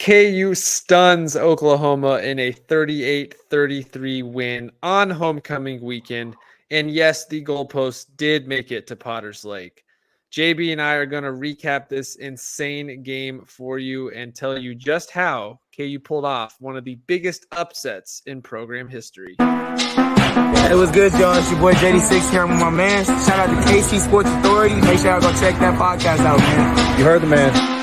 KU stuns Oklahoma in a 38-33 win on homecoming weekend. And yes, the goalpost did make it to Potter's Lake. JB and I are going to recap this insane game for you and tell you just how KU pulled off one of the biggest upsets in program history. It was good, John. It's your boy JD6 here with my man. Shout out to KC Sports Authority. Make sure y'all go check that podcast out, man. You heard the man.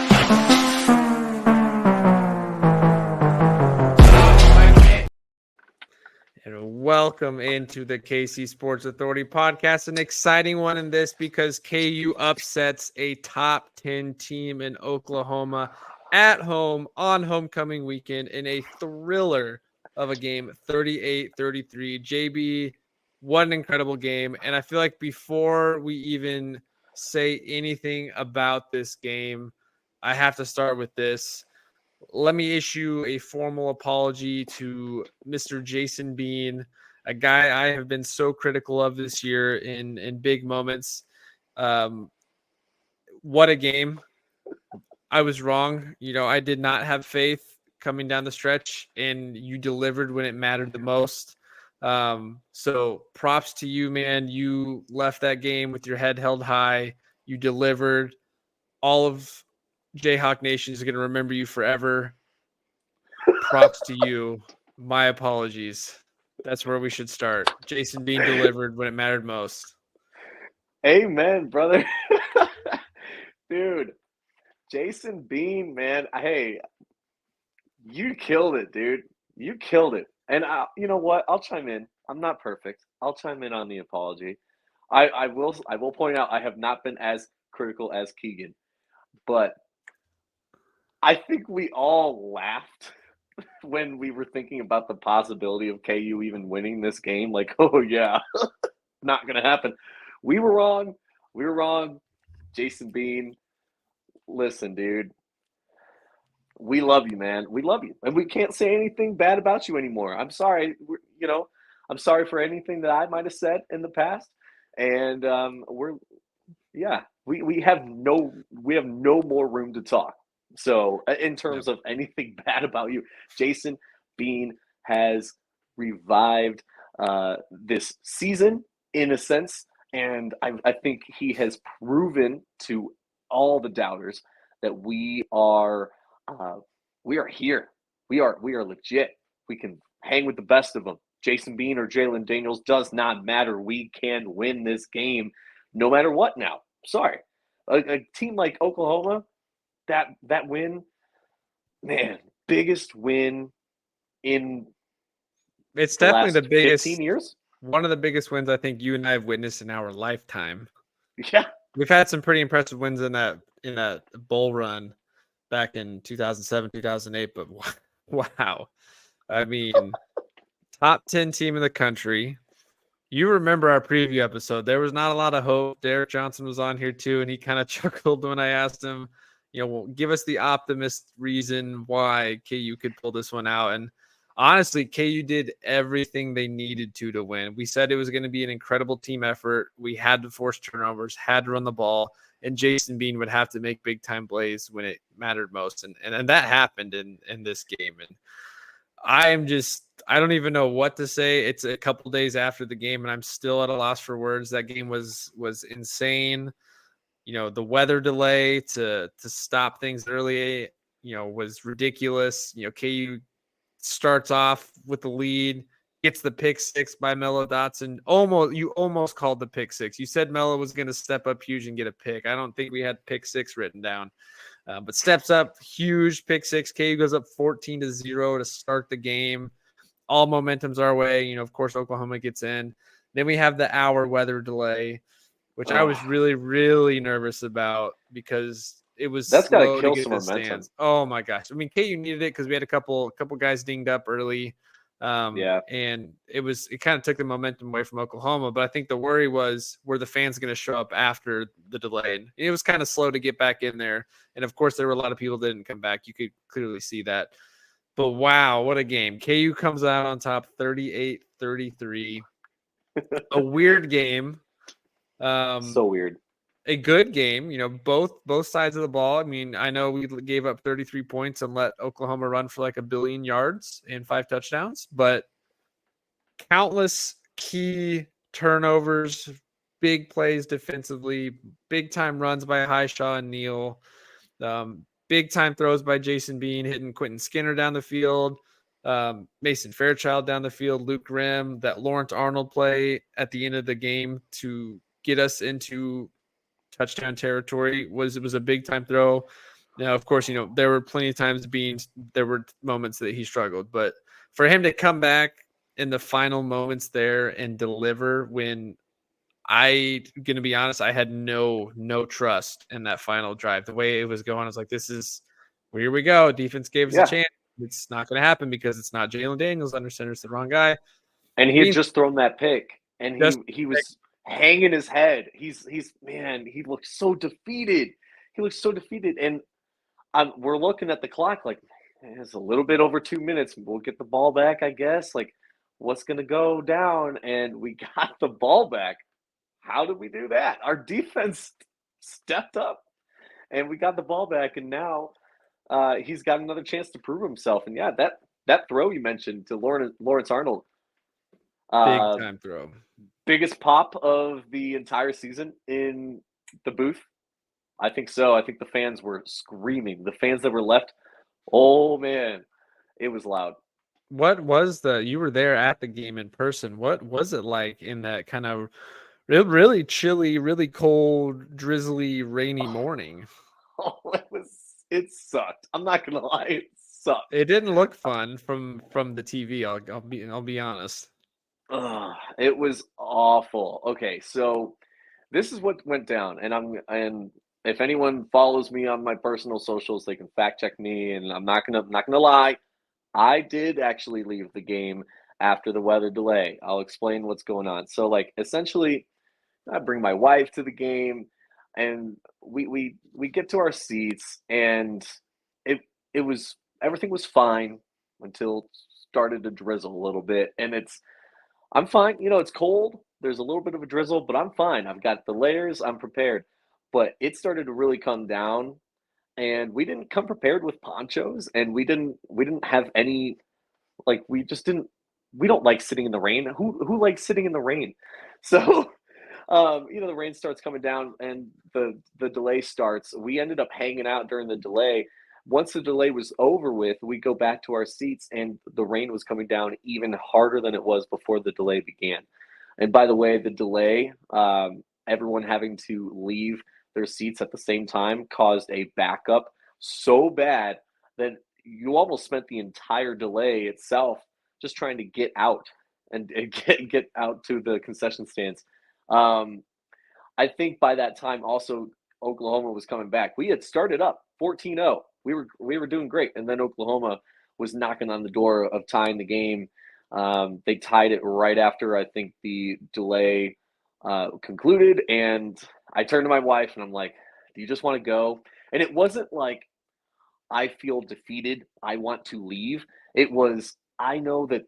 And welcome into the KC Sports Authority podcast. An exciting one in this because KU upsets a top 10 team in Oklahoma at home on homecoming weekend in a thriller of a game, 38-33. JB, what an incredible game. And I feel like before we even say anything about this game, I have to start with this. Let me issue a formal apology to Mr. Jason Bean, a guy I have been so critical of this year in big moments. What a game. I was wrong. I did not have faith coming down the stretch, and you delivered when it mattered the most. So props to you, man. You left that game with your head held high. You delivered. All of Jayhawk Nation is going to remember you forever. Props to you. My apologies. That's where we should start. Jason Bean delivered when it mattered most. Amen, brother. Dude, Jason Bean, man. Hey, you killed it, dude. You killed it. And you know what? I'll chime in. I'm not perfect. I'll chime in on the apology. I will point out I have not been as critical as Keegan, but I think we all laughed when we were thinking about the possibility of KU even winning this game. Like, oh yeah, not gonna happen. We were wrong. We were wrong. Jason Bean, listen, dude. We love you, man. We love you, and we can't say anything bad about you anymore. I'm sorry. I'm sorry for anything that I might have said in the past, and we have no more room to talk. So in terms of anything bad about you, Jason Bean has revived this season in a sense, and I think he has proven to all the doubters that we are here. We are legit. We can hang with the best of them. Jason Bean or Jalen Daniels does not matter. We can win this game no matter what now. Sorry. A team like Oklahoma, that win, man, biggest win in it's definitely the biggest 15 years. One of the biggest wins I think you and I have witnessed in our lifetime. Yeah. We've had some pretty impressive wins in that bowl run back in 2007, 2008, but wow. I mean, top 10 team in the country. You remember our preview episode. There was not a lot of hope. Derek Johnson was on here too, and he kind of chuckled when I asked him, give us the optimist reason why KU could pull this one out. And honestly, KU did everything they needed to win. We said it was going to be an incredible team effort. We had to force turnovers, had to run the ball, and Jason Bean would have to make big-time plays when it mattered most. And that happened in this game. And I don't even know what to say. It's a couple days after the game, and I'm still at a loss for words. That game was insane. The weather delay to stop things early, was ridiculous. KU starts off with the lead, gets the pick six by Mello Dotson. You almost called the pick six. You said Mello was going to step up huge and get a pick. I don't think we had pick six written down, but steps up huge pick six. KU goes up 14-0 to start the game. All momentum's our way. Of course, Oklahoma gets in. Then we have the hour weather delay, which I was really, really nervous about because it was that's got to kill some momentum. Stands. Oh my gosh! I mean, KU needed it because we had a couple guys dinged up early, and it kind of took the momentum away from Oklahoma. But I think the worry was, were the fans going to show up after the delay? And it was kind of slow to get back in there, and of course, there were a lot of people that didn't come back. You could clearly see that. But wow, what a game! KU comes out on top, 38-33. A weird game. So weird. a good game. Both sides of the ball. I mean, I know we gave up 33 points and let Oklahoma run for like 1 billion yards and 5 touchdowns, but countless key turnovers, big plays defensively, big time runs by Highshaw and Neal, big time throws by Jason Bean, hitting Quentin Skinner down the field, Mason Fairchild down the field, Luke Grimm, that Lawrence Arnold play at the end of the game to get us into touchdown territory was a big time throw. Now, of course, there were plenty of times there were moments that he struggled, but for him to come back in the final moments there and deliver when I gonna be honest, I had no trust in that final drive. The way it was going, I was like, this is here we go. Defense gave us a chance. It's not gonna happen because it's not Jalen Daniels under center, it's the wrong guy. And he had just thrown that pick, and he was hanging his head. He's man, he looked so defeated. And we're looking at the clock like it's a little bit over 2 minutes. We'll get the ball back, I guess. Like, what's going to go down? And we got the ball back. How did we do that? Our defense stepped up, and we got the ball back. And now he's got another chance to prove himself. And yeah, that throw you mentioned to Lawrence Arnold, big time throw, biggest pop of the entire season in the booth. I think so. I think the fans were screaming. The fans that were left, oh man, it was loud. What was you were there at the game in person. What was it like in that kind of really chilly, really cold, drizzly, rainy morning? Oh, it sucked. I'm not gonna lie, it sucked. It didn't look fun from the TV. I'll be honest. It was awful. Okay, so this is what went down, and if anyone follows me on my personal socials, they can fact check me. And I'm not gonna lie, I did actually leave the game after the weather delay. I'll explain what's going on. So, like, essentially, I bring my wife to the game, and we get to our seats, and it was everything was fine until it started to drizzle a little bit, and I'm fine. It's cold. There's a little bit of a drizzle, but I'm fine. I've got the layers. I'm prepared. But it started to really come down, and we didn't come prepared with ponchos, and we didn't have any, like, we don't like sitting in the rain. Who likes sitting in the rain? So the rain starts coming down, and the delay starts. We ended up hanging out during the delay. Once the delay was over with, we go back to our seats, and the rain was coming down even harder than it was before the delay began. And by the way, the delay, everyone having to leave their seats at the same time caused a backup so bad that you almost spent the entire delay itself just trying to get out and get out to the concession stands. I think by that time also Oklahoma was coming back. We had started up 14-0. We were doing great, and then Oklahoma was knocking on the door of tying the game. They tied it right after I think the delay concluded, and I turned to my wife and I'm like, do you just want to go? And it wasn't like I feel defeated, I want to leave. It was, I know that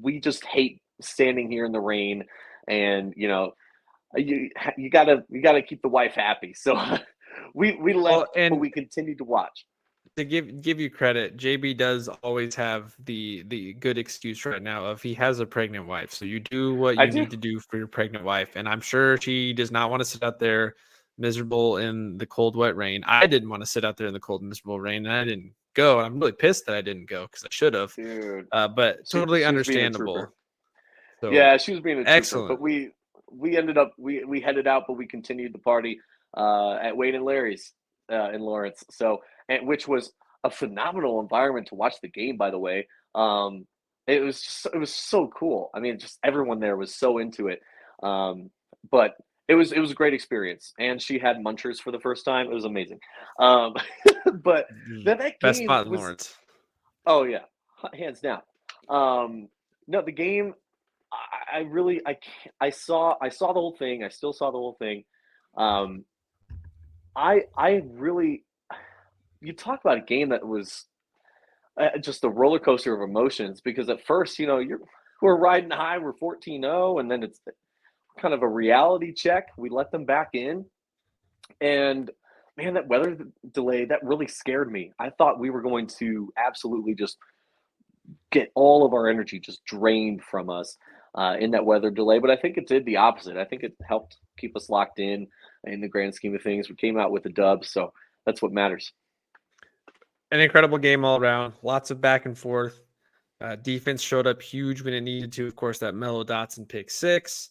we just hate standing here in the rain, and you gotta keep the wife happy. So we left, but we continued to watch. To give you credit, JB does always have the good excuse right now of he has a pregnant wife. So you do what you need to do for your pregnant wife. And I'm sure she does not want to sit out there miserable in the cold, wet rain. I didn't want to sit out there in the cold, miserable rain, and I didn't go. And I'm really pissed that I didn't go because I should have. But totally understandable. So, yeah, she was being a excellent. Trooper, but we ended up we headed out, but we continued the party at Wade and Larry's in Lawrence. So, which was a phenomenal environment to watch the game, by the way. It was so cool. I mean, just everyone there was so into it. But it was a great experience, and she had munchers for the first time. It was amazing. But that game best spot in Lawrence. Oh yeah, hands down. No, the game. I saw the whole thing. I still saw the whole thing. I really, you talk about a game that was just a roller coaster of emotions, because at first, we're riding high, we're 14-0, and then it's kind of a reality check. We let them back in, And man, that weather delay, that really scared me. I thought we were going to absolutely just get all of our energy just drained from us in that weather delay. But I think it did the opposite. I think it helped keep us locked in the grand scheme of things. We came out with a dub, so that's what matters. An incredible game all around. Lots of back and forth. Defense showed up huge when it needed to. Of course, that Mello Dotson pick six.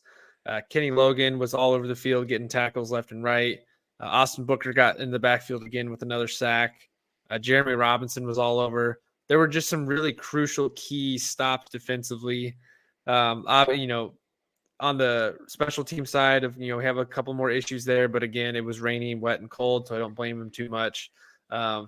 Kenny Logan was all over the field getting tackles left and right. Austin Booker got in the backfield again with another sack. Jeremy Robinson was all over. There were just some really crucial key stops defensively. On the special team side of, we have a couple more issues there, but again, it was rainy, wet, and cold, so I don't blame him too much.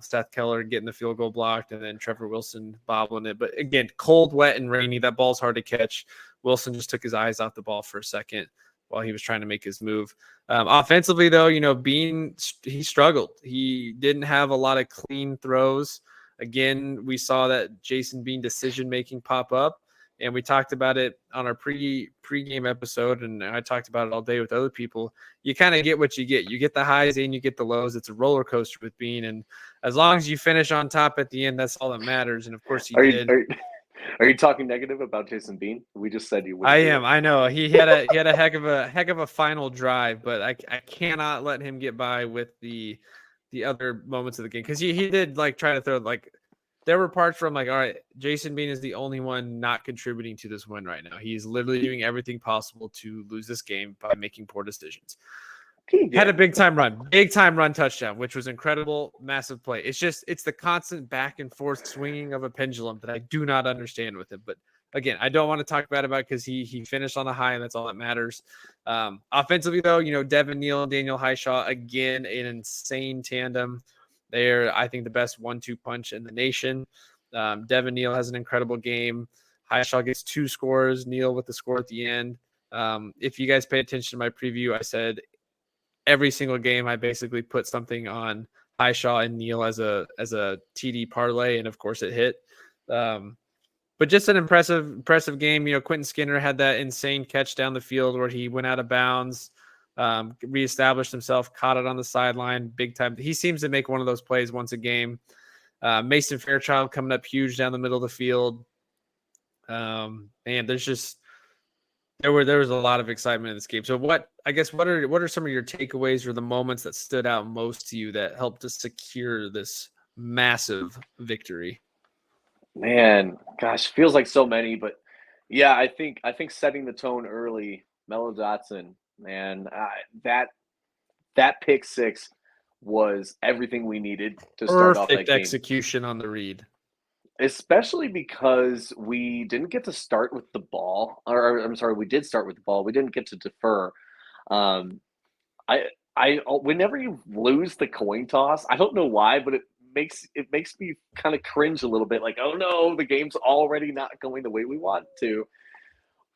Seth Keller getting the field goal blocked, and then Trevor Wilson bobbling it. But again, cold, wet, and rainy, that ball's hard to catch. Wilson just took his eyes off the ball for a second while he was trying to make his move. Offensively, though, Bean, he struggled. He didn't have a lot of clean throws. Again, we saw that Jason Bean decision-making pop up. And we talked about it on our pre-game episode, and I talked about it all day with other people. You kind of get what you get. You get the highs and you get the lows. It's a roller coaster with Bean, and as long as you finish on top at the end, that's all that matters. And of course, he did. Are you talking negative about Jason Bean? We just said you would. I am. I know he had a heck of a final drive, but I cannot let him get by with the other moments of the game, because he did try to throw there were parts from all right, Jason Bean is the only one not contributing to this win right now. He's literally doing everything possible to lose this game by making poor decisions. Keegan had a big time run touchdown, which was incredible, massive play. It's the constant back and forth swinging of a pendulum that I do not understand with him. But again, I don't want to talk bad about it because he finished on a high, and that's all that matters. Offensively, though, Devin Neal and Daniel Highshaw, again, an insane tandem. They're, I think, the best 1-2 punch in the nation. Devin Neal has an incredible game. Highshaw gets 2 scores. Neal with the score at the end. If you guys pay attention to my preview, I said every single game I basically put something on Highshaw and Neal as a TD parlay, and of course it hit. But just an impressive game. Quentin Skinner had that insane catch down the field where he went out of bounds. Reestablished himself, caught it on the sideline, big time. He seems to make one of those plays once a game. Mason Fairchild coming up huge down the middle of the field. And there was a lot of excitement in this game. So what are some of your takeaways or the moments that stood out most to you that helped to secure this massive victory? Man, gosh, feels like so many, but yeah, I think setting the tone early, Mello Dotson, man, that pick six was everything we needed to start off that game. Perfect execution on the read. Especially because we didn't get to start with the ball, or I'm sorry, we did start with the ball. We didn't get to defer. Whenever you lose the coin toss, I don't know why, but it makes me kind of cringe a little bit. Like, oh no, the game's already not going the way we want to.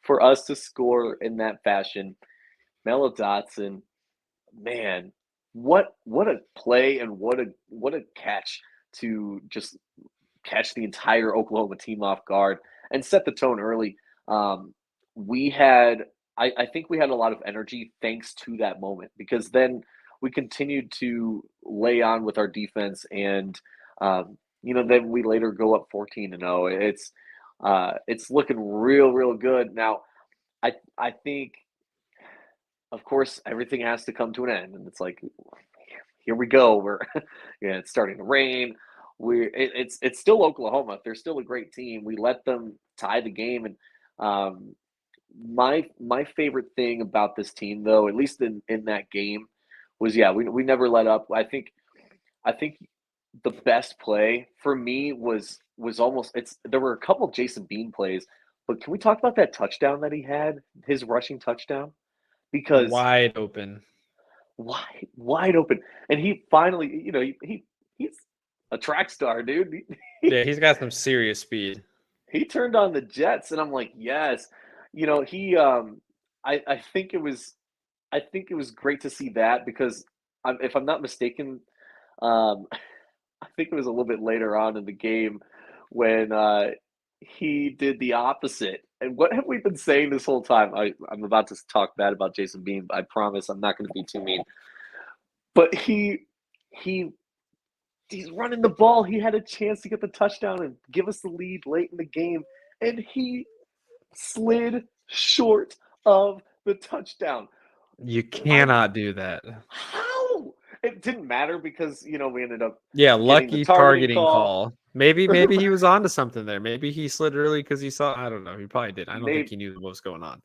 For us to score in that fashion, Mello Dotson, man, what a play and what a catch to just catch the entire Oklahoma team off guard and set the tone early. I think we had a lot of energy thanks to that moment, because then we continued to lay on with our defense, and then we later go up 14-0. It's looking real good now. I think, of course, everything has to come to an end, and it's like, here we go. It's starting to rain. It's still Oklahoma. They're still a great team. We let them tie the game, and my favorite thing about this team, though, at least in that game, was we never let up. I think the best play for me was almost there were a couple of Jason Bean plays, but can we talk about that touchdown that he had, his rushing touchdown? Because wide open, and he finally, he's a track star, dude. Yeah, he's got some serious speed. He turned on the jets, and I'm like, yes. I think it was great to see that, because if I'm not mistaken, I think it was a little bit later on in the game when he did the opposite. And what have we been saying this whole time? I'm about to talk bad about Jason Bean, but I promise I'm not going to be too mean. But he's running the ball. He had a chance to get the touchdown and give us the lead late in the game, and he slid short of the touchdown. You cannot do that. How? It didn't matter because we ended up getting the Lucky targeting targeting call. Maybe he was onto something there. Maybe he slid early because he saw. I don't know. He probably did. I don't think he knew what was going on.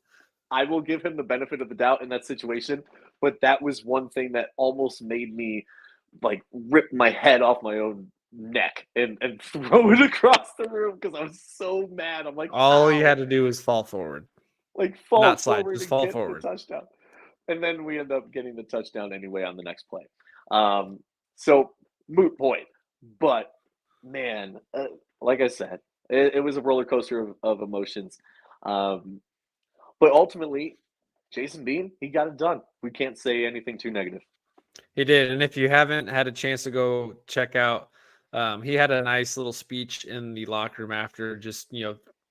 I will give him the benefit of the doubt in that situation, but that was one thing that almost made me like rip my head off my own neck and throw it across the room because I was so mad. I'm like, all he had to do was fall forward, like fall not slide, forward just and fall get forward. the touchdown. And then we end up getting the touchdown anyway on the next play. So moot point. But man, like I said, it was a roller coaster of emotions. But ultimately, Jason Bean, he got it done. We can't say anything too negative. He did. And if you haven't had a chance to go check out, he had a nice little speech in the locker room after, just,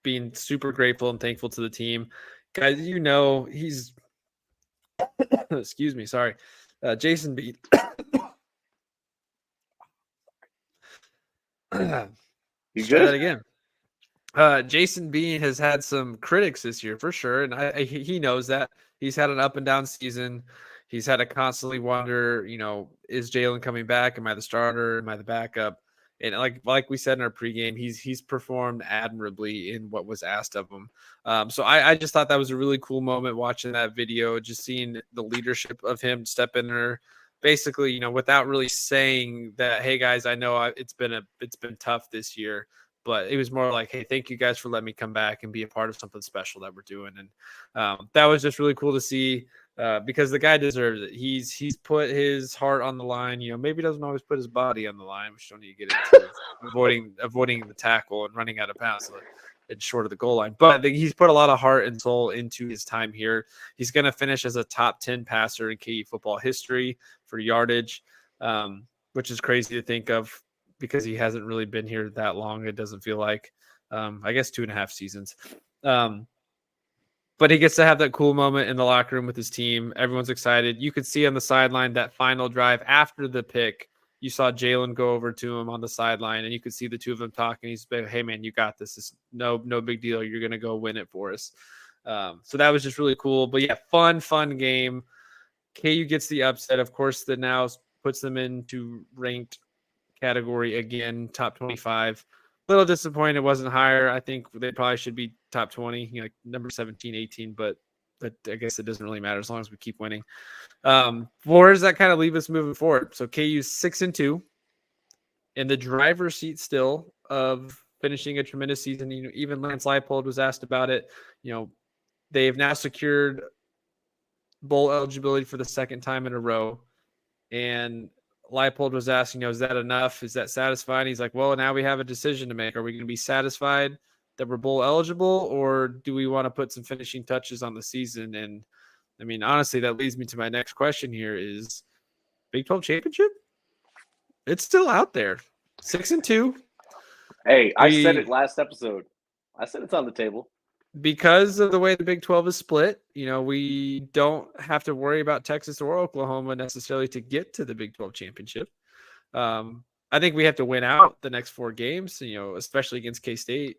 being super grateful and thankful to the team. Guys, he's excuse me, sorry. Jason Bean. You Try good? that again. Jason Bean has had some critics this year for sure, and he knows that. He's had an up and down season. He's had to constantly wonder, is Jalen coming back? Am I the starter? Am I the backup? And like we said in our pregame, he's performed admirably in what was asked of him. So I just thought that was a really cool moment watching that video, just seeing the leadership of him step in there, basically, without really saying that, hey guys, I know it's been tough this year. But it was more like, hey, thank you guys for letting me come back and be a part of something special that we're doing. And that was just really cool to see because the guy deserves it. He's put his heart on the line. Maybe he doesn't always put his body on the line, which don't need to get into avoiding the tackle and running out of bounds and short of the goal line. But I think he's put a lot of heart and soul into his time here. He's going to finish as a top 10 passer in KU football history for yardage, which is crazy to think of, because he hasn't really been here that long. It doesn't feel like, I guess 2.5 seasons. But he gets to have that cool moment in the locker room with his team. Everyone's excited. You could see on the sideline that final drive after the pick, you saw Jalen go over to him on the sideline, and you could see the two of them talking. He's like, hey man, you got this. It's no big deal. You're going to go win it for us. So that was just really cool. But yeah, fun game. KU gets the upset. Of course, that now puts them into ranked category again, top 25. A little disappointed it wasn't higher. I think they probably should be top 20, like number 17, 18, but I guess it doesn't really matter as long as we keep winning. Where does that kind of leave us moving forward? So KU's 6-2 in the driver's seat still of finishing a tremendous season. Even Lance Leipold was asked about it. They've now secured bowl eligibility for the second time in a row, and Leipold was asking, is that enough? Is that satisfying? He's like, well, now we have a decision to make. Are we going to be satisfied that we're bowl eligible, or do we want to put some finishing touches on the season? And I mean, honestly, that leads me to my next question here is Big 12 championship? It's still out there. 6-2. Hey, I said it last episode. I said it's on the table. Because of the way the Big 12 is split, we don't have to worry about Texas or Oklahoma necessarily to get to the Big 12 championship. I think we have to win out the next 4 games, especially against K-State,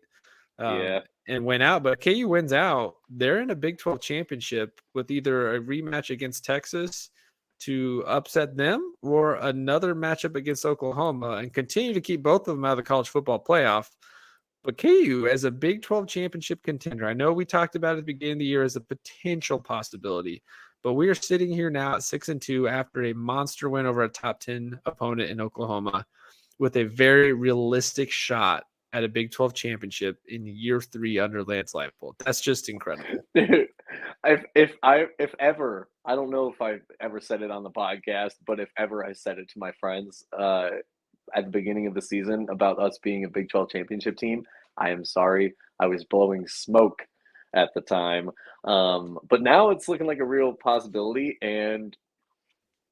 and win out. But KU wins out, they're in a Big 12 championship with either a rematch against Texas to upset them or another matchup against Oklahoma and continue to keep both of them out of the college football playoff. But KU as a Big 12 championship contender, I know we talked about it at the beginning of the year as a potential possibility, but we are sitting here now at 6-2 after a monster win over a top 10 opponent in Oklahoma with a very realistic shot at a Big 12 championship in year 3 under Lance Leipold. That's just incredible. Dude, if ever, I don't know if I've ever said it on the podcast, but if ever I said it to my friends, at the beginning of the season about us being a Big 12 championship team, I am sorry. I was blowing smoke at the time. But now it's looking like a real possibility. And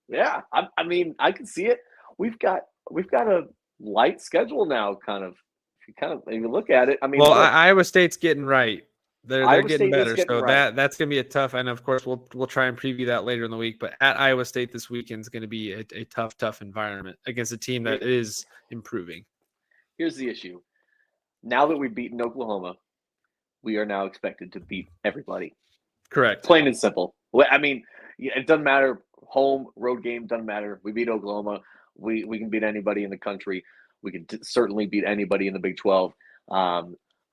yeah, I mean, I can see it. We've got a light schedule now, kind of. If you look at it, I mean, well, Iowa State's getting right They're Iowa getting State is better. getting So right. that's gonna be a tough. And of course, we'll try and preview that later in the week. But at Iowa State this weekend is going to be a tough environment against a team that is improving. Here's the issue. Now that we've beaten Oklahoma, we are now expected to beat everybody. Correct. Plain and simple. I mean, it doesn't matter. Home, road game, doesn't matter. We beat Oklahoma. We can beat anybody in the country. We can certainly beat anybody in the Big 12.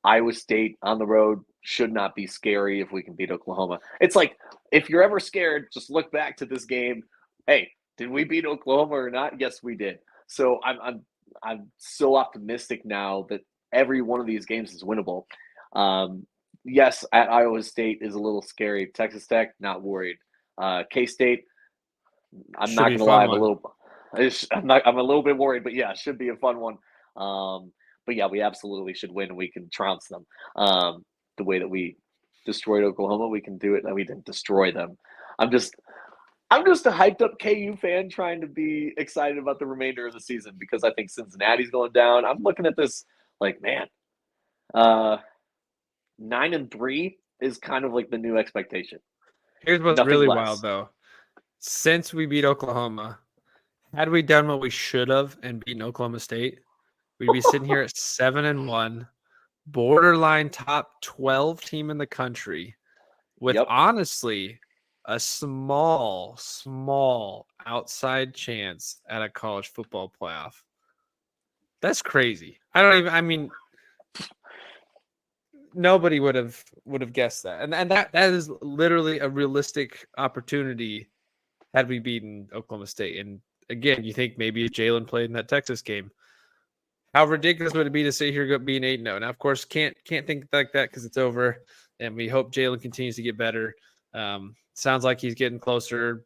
Iowa State on the road should not be scary if we can beat Oklahoma. It's like, if you're ever scared, just look back to this game. Hey, did we beat Oklahoma or not? Yes, we did. So I'm so optimistic now that every one of these games is winnable. Yes, at Iowa State is a little scary. Texas Tech, not worried. K-State, I'm not going to lie, I'm a little bit worried, but yeah, it should be a fun one. But yeah, we absolutely should win. We can trounce them. The way that we destroyed Oklahoma, we can do it. We didn't destroy them. I'm just a hyped up KU fan trying to be excited about the remainder of the season because I think Cincinnati's going down. I'm looking at this like, man, 9-3 is kind of like the new expectation. Here's what's Nothing really less. wild though. Since we beat Oklahoma, had we done what we should have and beaten Oklahoma State, we'd be sitting here at 7-1, borderline top 12 team in the country, with honestly a small outside chance at a college football playoff. That's crazy. I mean, nobody would have guessed that. And that is literally a realistic opportunity had we beaten Oklahoma State. And again, you think maybe if Jalen played in that Texas game, how ridiculous would it be to sit here being 8-0? Now, of course, can't think like that because it's over, and we hope Jalen continues to get better. Sounds like he's getting closer.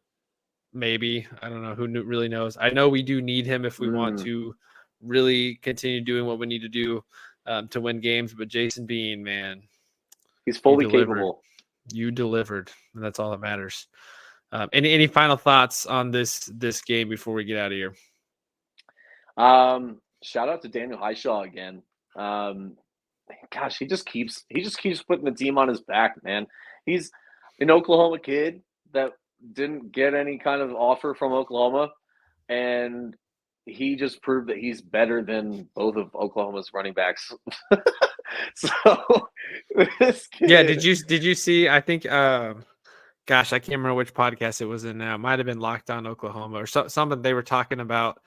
Maybe, I don't know, who really knows. I know we do need him if we want to really continue doing what we need to do to win games. But Jason Bean, man, he's fully capable. You delivered, and that's all that matters. Any final thoughts on this game before we get out of here? Shout out to Daniel Highshaw again. Gosh, he just keeps putting the team on his back, man. He's an Oklahoma kid that didn't get any kind of offer from Oklahoma, and he just proved that he's better than both of Oklahoma's running backs. So this kid, yeah, did you see? I think, gosh, I can't remember which podcast it was in now. It might have been Locked On Oklahoma or something. They were talking about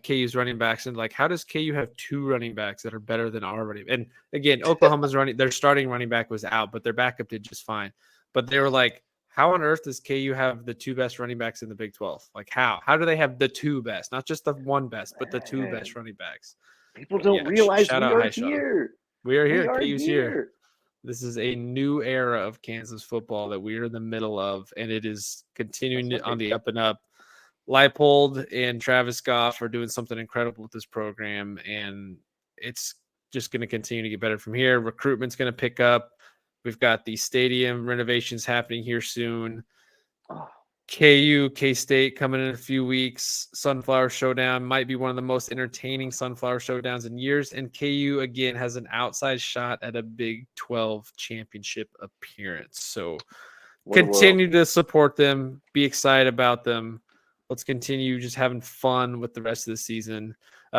KU's running backs and like, how does KU have two running backs that are better than our running? And again, Oklahoma's their starting running back was out, but their backup did just fine. But they were like, how on earth does KU have the two best running backs in the Big 12? Like how do they have the two best, not just the one best, but the two best running backs? People don't realize we are here. We are here. KU's here. This is a new era of Kansas football that we are in the middle of, and it is continuing on the up and up. Leipold and Travis Goff are doing something incredible with this program, and it's just going to continue to get better from here. Recruitment's going to pick up. We've got the stadium renovations happening here soon. KU, K-State coming in a few weeks. Sunflower Showdown might be one of the most entertaining Sunflower Showdowns in years. And KU, again, has an outside shot at a Big 12 championship appearance. So continue to support them. Be excited about them. Let's continue just having fun with the rest of the season.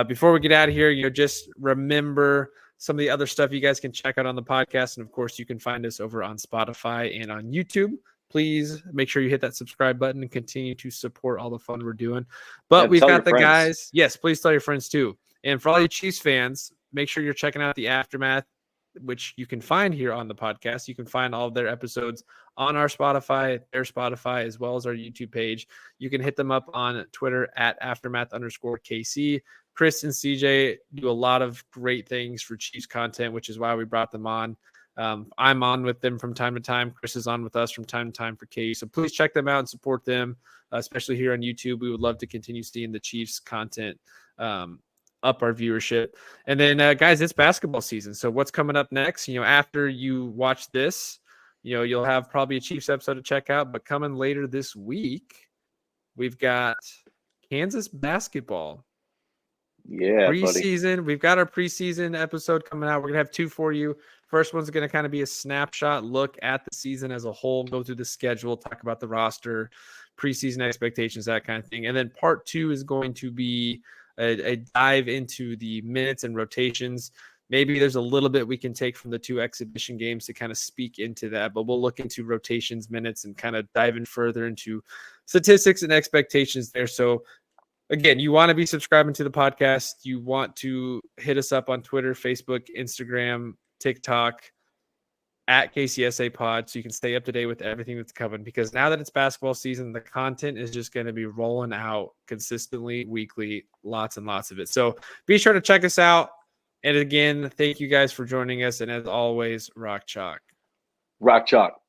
Before we get out of here, just remember some of the other stuff you guys can check out on the podcast. And, of course, you can find us over on Spotify and on YouTube. Please make sure you hit that subscribe button and continue to support all the fun we're doing. But we've got the guys. Yes, please tell your friends too. And for all you Chiefs fans, make sure you're checking out the Aftermath, which you can find here on the podcast. You can find all of their episodes on our Spotify, their Spotify, as well as our YouTube page. You can hit them up on Twitter at Aftermath_KC. Chris and CJ do a lot of great things for Chiefs content, which is why we brought them on. I'm on with them from time to time. Chris is on with us from time to time for KU. So please check them out and support them, especially here on YouTube. We would love to continue seeing the Chiefs content up our viewership. And then, guys, it's basketball season. So what's coming up next? After you watch this, you'll have probably a Chiefs episode to check out. But coming later this week, we've got Kansas basketball. Yeah, buddy. Preseason. We've got our preseason episode coming out. We're going to have 2 for you. First one's going to kind of be a snapshot look at the season as a whole, go through the schedule, talk about the roster, preseason expectations, that kind of thing. And then part 2 is going to be a dive into the minutes and rotations. Maybe there's a little bit we can take from the 2 exhibition games to kind of speak into that, but we'll look into rotations, minutes, and kind of dive in further into statistics and expectations there. So again, you want to be subscribing to the podcast. You want to hit us up on Twitter, Facebook, Instagram, TikTok, at KCSA Pod, so you can stay up to date with everything that's coming. Because now that it's basketball season, the content is just going to be rolling out consistently, weekly, lots and lots of it. So be sure to check us out. And again, thank you guys for joining us. And as always, rock chalk. Rock chalk.